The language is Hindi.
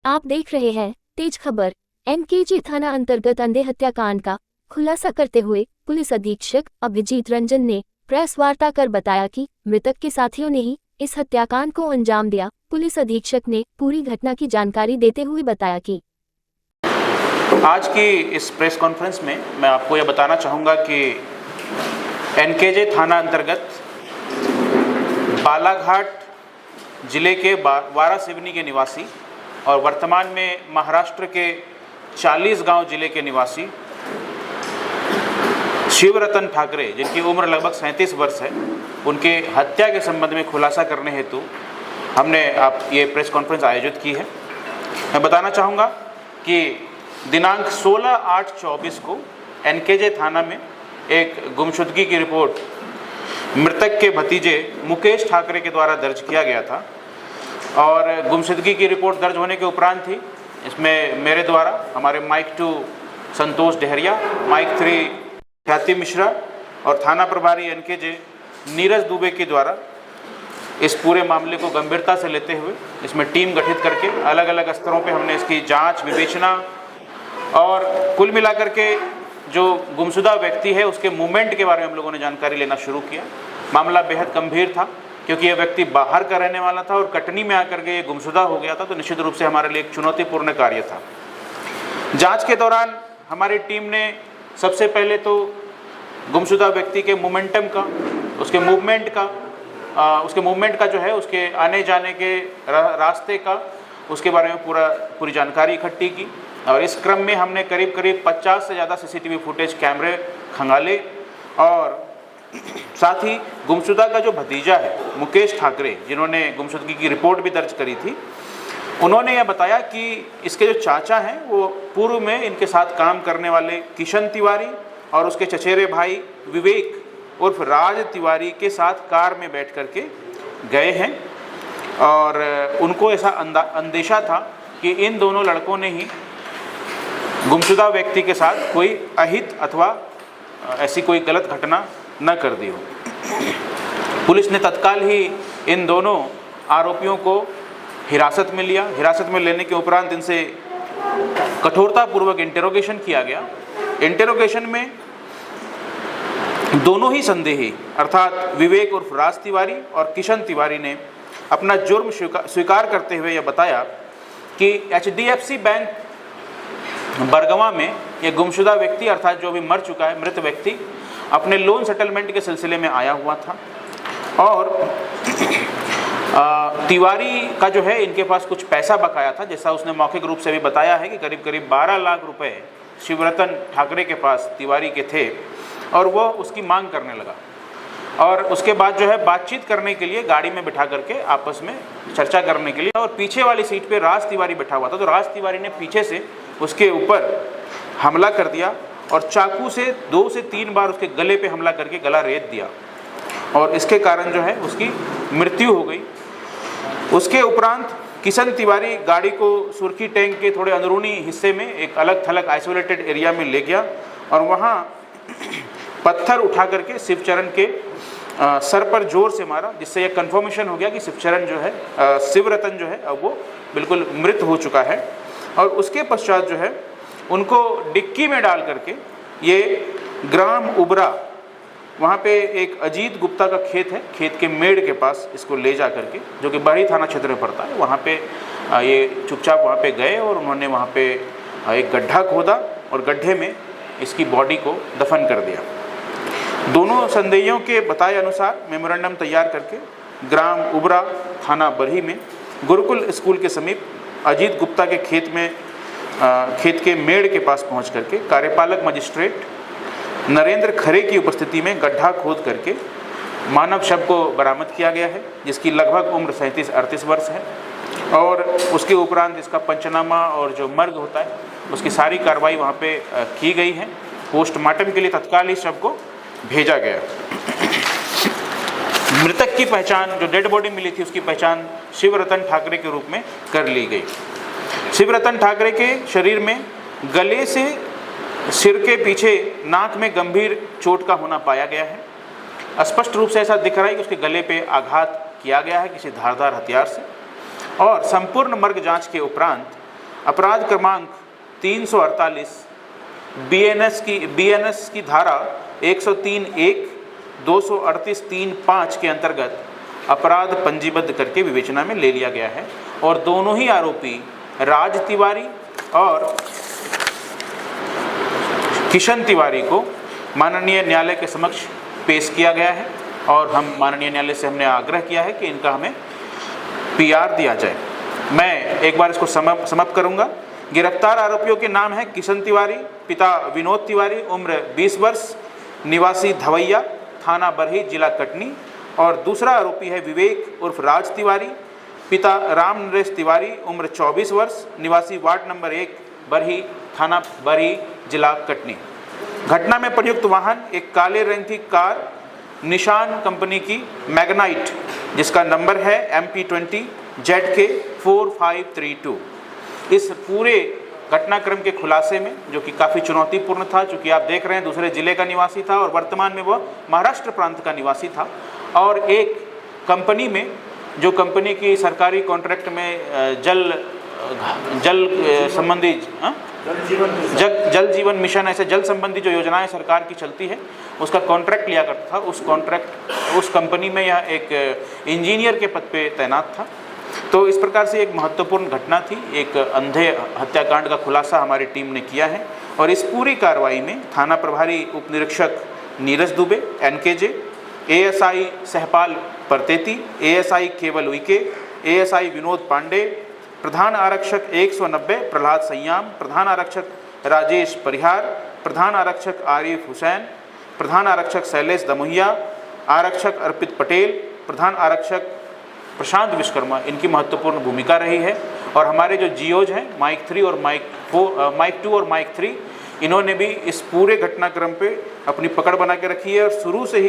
आप देख रहे हैं तेज खबर। एनकेजे थाना अंतर्गत अंधे हत्याकांड का खुलासा करते हुए पुलिस अधीक्षक अभिजीत रंजन ने प्रेस वार्ता कर बताया कि मृतक के साथियों ने ही इस हत्याकांड को अंजाम दिया। पुलिस अधीक्षक ने पूरी घटना की जानकारी देते हुए बताया कि आज की इस प्रेस कॉन्फ्रेंस में मैं आपको यह बताना चाहूँगा कि एनकेजे थाना अंतर्गत बालाघाट जिले के वारासिवनी के निवासी और वर्तमान में महाराष्ट्र के 40 गांव जिले के निवासी शिवरतन ठाकरे, जिनकी उम्र लगभग 37 वर्ष है, उनके हत्या के संबंध में खुलासा करने हेतु हमने ये प्रेस कॉन्फ्रेंस आयोजित की है। मैं बताना चाहूँगा कि दिनांक 16/8/24 को एनकेजे थाना में एक गुमशुदगी की रिपोर्ट मृतक के भतीजे मुकेश ठाकरे के द्वारा दर्ज किया गया था और गुमशुदगी की रिपोर्ट दर्ज होने के उपरांत ही इसमें मेरे द्वारा, हमारे माइक 2 संतोष डहरिया, माइक 3 ख्याति मिश्रा और थाना प्रभारी एनकेजे नीरज दुबे के द्वारा इस पूरे मामले को गंभीरता से लेते हुए इसमें टीम गठित करके अलग अलग स्तरों पे हमने इसकी जांच, विवेचना और कुल मिलाकर के जो गुमशुदा व्यक्ति है उसके मूवमेंट के बारे में हम लोगों ने जानकारी लेना शुरू किया। मामला बेहद गंभीर था क्योंकि यह व्यक्ति बाहर का रहने वाला था और कटनी में आकर के ये गुमशुदा हो गया था, तो निश्चित रूप से हमारे लिए एक चुनौतीपूर्ण कार्य था। जांच के दौरान हमारी टीम ने सबसे पहले तो गुमशुदा व्यक्ति के मोमेंटम का, उसके मूवमेंट का जो है, उसके आने जाने के रास्ते का, उसके बारे में पूरी जानकारी इकट्ठी की और इस क्रम में हमने करीब 50 से ज़्यादा सीसीटीवी फुटेज कैमरे खंगाले और साथ ही गुमशुदा का जो भतीजा है मुकेश ठाकरे, जिन्होंने गुमशुदगी की रिपोर्ट भी दर्ज करी थी, उन्होंने यह बताया कि इसके जो चाचा हैं वो पूर्व में इनके साथ काम करने वाले किशन तिवारी और उसके चचेरे भाई विवेक उर्फ राज तिवारी के साथ कार में बैठ करके गए हैं और उनको ऐसा अंदेशा था कि इन दोनों लड़कों ने ही गुमशुदा व्यक्ति के साथ कोई अहित अथवा ऐसी कोई गलत घटना न कर दी हो। पुलिस ने तत्काल ही इन दोनों आरोपियों को हिरासत में लिया। हिरासत में लेने के उपरांत इनसे कठोरतापूर्वक इंटेरोगेशन किया गया। इंटेरोगेशन में दोनों ही संदेही अर्थात विवेक उर्फ राज तिवारी और किशन तिवारी ने अपना जुर्म स्वीकार करते हुए यह बताया कि HDFC बैंक बरगवा में यह गुमशुदा व्यक्ति अर्थात जो अभी मर चुका है मृत व्यक्ति अपने लोन सेटलमेंट के सिलसिले में आया हुआ था और तिवारी का जो है इनके पास कुछ पैसा बकाया था, जैसा उसने मौखिक रूप से भी बताया है कि करीब 12 लाख रुपए शिवरतन ठाकरे के पास तिवारी के थे और वो उसकी मांग करने लगा और उसके बाद जो है बातचीत करने के लिए गाड़ी में बिठा करके आपस में चर्चा करने के लिए, और पीछे वाली सीट पे राज तिवारी बैठा हुआ था, तो राज तिवारी ने पीछे से उसके ऊपर हमला कर दिया और चाकू से 2 से 3 बार उसके गले पे हमला करके गला रेत दिया और इसके कारण जो है उसकी मृत्यु हो गई। उसके उपरांत किशन तिवारी गाड़ी को सुर्खी टैंक के थोड़े अंदरूनी हिस्से में एक अलग थलग आइसोलेटेड एरिया में ले गया और वहाँ पत्थर उठा करके शिवचरण के सर पर जोर से मारा, जिससे यह कन्फर्मेशन हो गया कि शिवरतन जो है अब वो बिल्कुल मृत हो चुका है। और उसके पश्चात जो है उनको डिक्की में डाल करके ये ग्राम उबरा, वहाँ पे एक अजीत गुप्ता का खेत है, खेत के मेड़ के पास इसको ले जा करके, जो कि बरही थाना क्षेत्र में पड़ता है, वहाँ पे ये चुपचाप वहाँ पे गए और उन्होंने वहाँ पे एक गड्ढा खोदा और गड्ढे में इसकी बॉडी को दफन कर दिया। दोनों संदेहियों के बताए अनुसार मेमोरेंडम तैयार करके ग्राम उबरा, थाना बरही में गुरुकुल स्कूल के समीप अजीत गुप्ता के खेत के मेड़ के पास पहुंच करके कार्यपालक मजिस्ट्रेट नरेंद्र खरे की उपस्थिति में गड्ढा खोद करके मानव शव को बरामद किया गया है, जिसकी लगभग उम्र 37-38 वर्ष है और उसके उपरांत इसका पंचनामा और जो मर्ग होता है उसकी सारी कार्रवाई वहाँ पे की गई है। पोस्टमार्टम के लिए तत्काल ही शव को भेजा गया। मृतक की पहचान, जो डेड बॉडी मिली थी उसकी पहचान शिवरतन ठाकरे के रूप में कर ली गई। शिवरतन ठाकरे के शरीर में गले से सिर के पीछे नाक में गंभीर चोट का होना पाया गया है। स्पष्ट रूप से ऐसा दिख रहा है कि उसके गले पे आघात किया गया है किसी धारदार हथियार से। और संपूर्ण मर्ग जांच के उपरांत अपराध क्रमांक 348 बीएनएस की धारा 103(1), 238(3)(5) के अंतर्गत अपराध पंजीबद्ध करके विवेचना में ले लिया गया है और दोनों ही आरोपी राज तिवारी और किशन तिवारी को माननीय न्यायालय के समक्ष पेश किया गया है और हम माननीय न्यायालय से हमने आग्रह किया है कि इनका हमें पीआर दिया जाए। मैं एक बार इसको समाप्त करूंगा। गिरफ्तार आरोपियों के नाम है किशन तिवारी, पिता विनोद तिवारी, उम्र 20 वर्ष, निवासी धवैया, थाना बरही, जिला कटनी। और दूसरा आरोपी है विवेक उर्फ राज तिवारी, पिता राम नरेश तिवारी, उम्र 24 वर्ष, निवासी वार्ड नंबर 1 बरही, थाना बरही, जिला कटनी। घटना में प्रयुक्त वाहन एक काले रंग की कार निशान कंपनी की मैग्नाइट जिसका नंबर है MP20 ZK 4532। इस पूरे घटनाक्रम के खुलासे में, जो कि काफ़ी चुनौतीपूर्ण था, चूँकि आप देख रहे हैं दूसरे जिले का निवासी था और वर्तमान में वह महाराष्ट्र प्रांत का निवासी था और एक कंपनी में, जो कंपनी की सरकारी कॉन्ट्रैक्ट में जल संबंधी जल जीवन मिशन, ऐसे जल संबंधी जो योजनाएं सरकार की चलती है उसका कॉन्ट्रैक्ट लिया करता था। उस कंपनी में यह एक इंजीनियर के पद पे तैनात था। तो इस प्रकार से एक महत्वपूर्ण घटना थी, एक अंधे हत्याकांड का खुलासा हमारी टीम ने किया है और इस पूरी कार्रवाई में थाना प्रभारी उप निरीक्षक Neeraj Dubey NKJ, ASI सहपाल Parteti, ASI केवल उइके, ASI विनोद पांडे, प्रधान आरक्षक 190 प्रहलाद संयाम, प्रधान आरक्षक राजेश परिहार, प्रधान आरक्षक आरिफ हुसैन, प्रधान आरक्षक शैलेश दमुहिया, आरक्षक अर्पित पटेल, प्रधान आरक्षक प्रशांत विश्वकर्मा, इनकी महत्वपूर्ण भूमिका रही है। और हमारे जो GOs हैं माइक 2 और माइक 3, इन्होंने भी इस पूरे घटनाक्रम पे अपनी पकड़ बना के रखी है और शुरू से ही